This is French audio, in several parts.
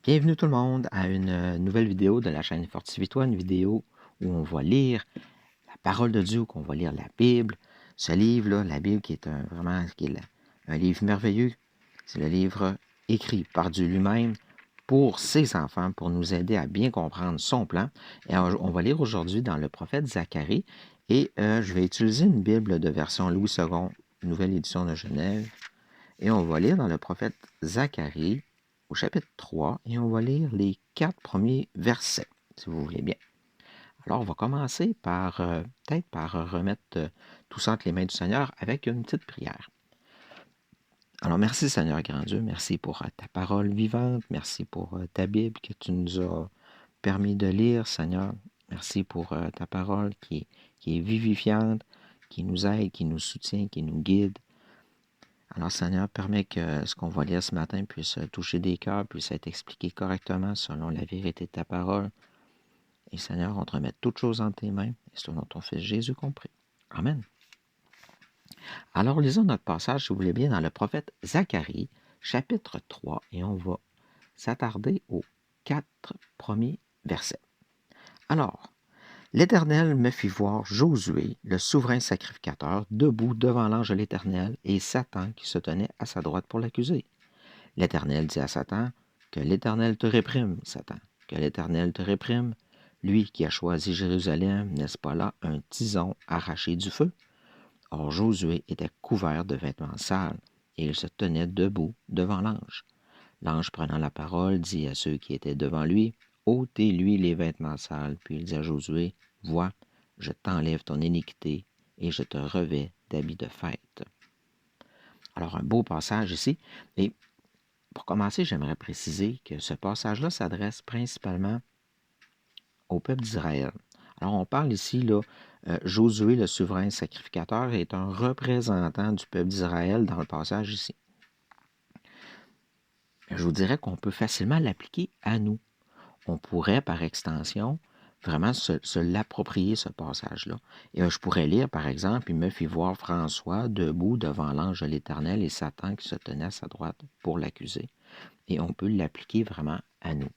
Bienvenue tout le monde à une nouvelle vidéo de la chaîne Fortifie-toi, une vidéo où on va lire la parole de Dieu, qu'on va lire la Bible. Ce livre-là, la Bible, qui est un livre merveilleux, c'est le livre écrit par Dieu lui-même pour ses enfants, pour nous aider à bien comprendre son plan. Et on va lire aujourd'hui dans le prophète Zacharie, et je vais utiliser une Bible de version Louis II, nouvelle édition de Genève, et on va lire dans le prophète Zacharie, au chapitre 3, et on va lire les 4 premiers versets, si vous voulez bien. Alors, on va commencer par, peut-être par remettre tout ça entre les mains du Seigneur avec une petite prière. Alors, merci Seigneur grand Dieu, merci pour ta parole vivante, merci pour ta Bible que tu nous as permis de lire, Seigneur. Merci pour ta parole qui est vivifiante, qui nous aide, qui nous soutient, qui nous guide. Alors, Seigneur, permets que ce qu'on va lire ce matin puisse toucher des cœurs, puisse être expliqué correctement selon la vérité de ta parole. Et Seigneur, on te remet toutes choses entre tes mains, et selon ton Fils Jésus compris. Amen. Alors, lisons notre passage, si vous voulez bien, dans le prophète Zacharie, chapitre 3, et on va s'attarder aux 4 premiers versets. Alors, l'Éternel me fit voir Josué, le souverain sacrificateur, debout devant l'ange de l'Éternel, et Satan qui se tenait à sa droite pour l'accuser. L'Éternel dit à Satan, que l'Éternel te réprime, Satan, que l'Éternel te réprime, lui qui a choisi Jérusalem, n'est-ce pas là un tison arraché du feu? Or Josué était couvert de vêtements sales, et il se tenait debout devant l'ange. L'ange prenant la parole dit à ceux qui étaient devant lui, ôtez-lui les vêtements sales, puis il dit à Josué, vois, je t'enlève ton iniquité, et je te revêts d'habits de fête. Alors un beau passage ici, et pour commencer, j'aimerais préciser que ce passage-là s'adresse principalement au peuple d'Israël. Alors, on parle ici, là, Josué, le souverain sacrificateur, est un représentant du peuple d'Israël dans le passage ici. Je vous dirais qu'on peut facilement l'appliquer à nous. On pourrait, par extension, vraiment se l'approprier, ce passage-là. Et je pourrais lire, par exemple, il me fit voir François debout devant l'ange de l'Éternel et Satan qui se tenait à sa droite pour l'accuser. Et on peut l'appliquer vraiment à nous.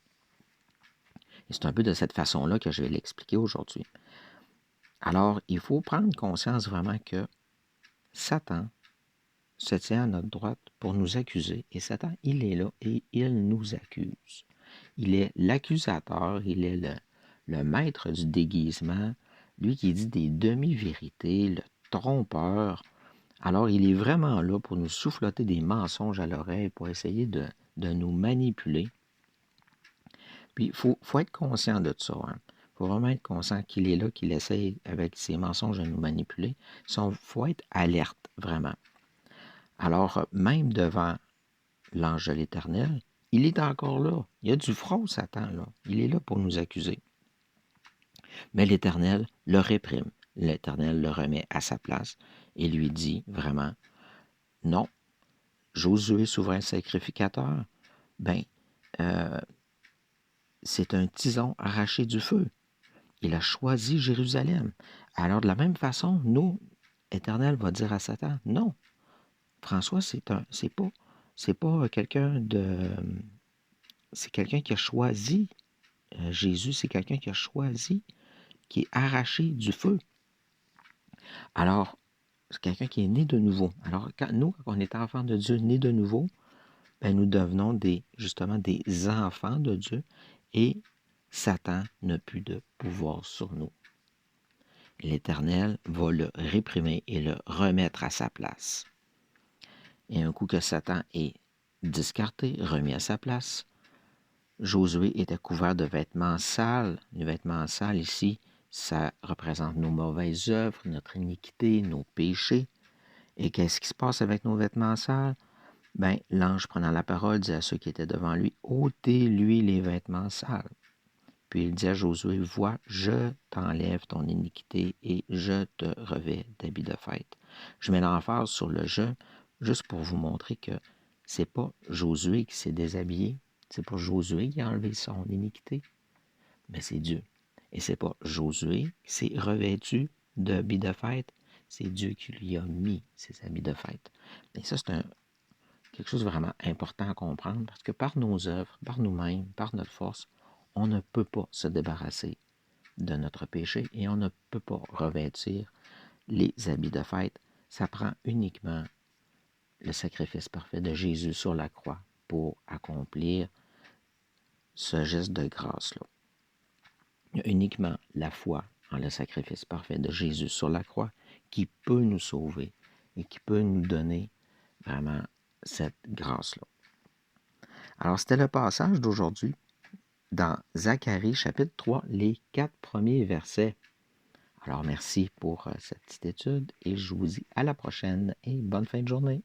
Et c'est un peu de cette façon-là que je vais l'expliquer aujourd'hui. Alors, il faut prendre conscience vraiment que Satan se tient à notre droite pour nous accuser. Et Satan, il est là et il nous accuse. Il est l'accusateur, il est le maître du déguisement, lui qui dit des demi-vérités, le trompeur. Alors, il est vraiment là pour nous souffloter des mensonges à l'oreille, pour essayer de nous manipuler. Puis, il faut être conscient de ça. Il faut vraiment être conscient qu'il est là, qu'il essaye avec ses mensonges de nous manipuler. Il faut être alerte, vraiment. Alors, même devant l'ange de l'Éternel, il est encore là. Il y a du front, Satan, là. Il est là pour nous accuser. Mais l'Éternel le réprime. L'Éternel le remet à sa place et lui dit vraiment, non, Josué, souverain sacrificateur, ben, c'est un tison arraché du feu. Il a choisi Jérusalem. Alors, de la même façon, nous, Éternel va dire à Satan, non, François, c'est pas quelqu'un c'est quelqu'un qui a choisi Jésus, c'est quelqu'un qui a choisi, qui est arraché du feu. Alors, c'est quelqu'un qui est né de nouveau. Alors, quand on est enfant de Dieu, né de nouveau, ben, nous devenons justement des enfants de Dieu et Satan n'a plus de pouvoir sur nous. L'Éternel va le réprimer et le remettre à sa place. Et un coup que Satan est discarté, remis à sa place, Josué était couvert de vêtements sales. Les vêtements sales ici, ça représente nos mauvaises œuvres, notre iniquité, nos péchés. Et qu'est-ce qui se passe avec nos vêtements sales? Ben, l'ange prenant la parole dit à ceux qui étaient devant lui, ôtez-lui les vêtements sales. Puis il dit à Josué, vois, je t'enlève ton iniquité et je te revêts d'habits de fête. Je mets l'emphase sur le je, juste pour vous montrer que c'est pas Josué qui s'est déshabillé, c'est pas Josué qui a enlevé son iniquité, mais c'est Dieu. Et c'est pas Josué qui s'est revêtu d'habits de fête, c'est Dieu qui lui a mis ses habits de fête. Et ça, quelque chose de vraiment important à comprendre parce que par nos œuvres, par nous-mêmes, par notre force, on ne peut pas se débarrasser de notre péché et on ne peut pas revêtir les habits de fête. Ça prend uniquement le sacrifice parfait de Jésus sur la croix pour accomplir ce geste de grâce-là. Il y a uniquement la foi en le sacrifice parfait de Jésus sur la croix qui peut nous sauver et qui peut nous donner vraiment cette grâce-là. Alors, c'était le passage d'aujourd'hui dans Zacharie chapitre 3, les 4 premiers versets. Alors, merci pour cette petite étude et je vous dis à la prochaine et bonne fin de journée.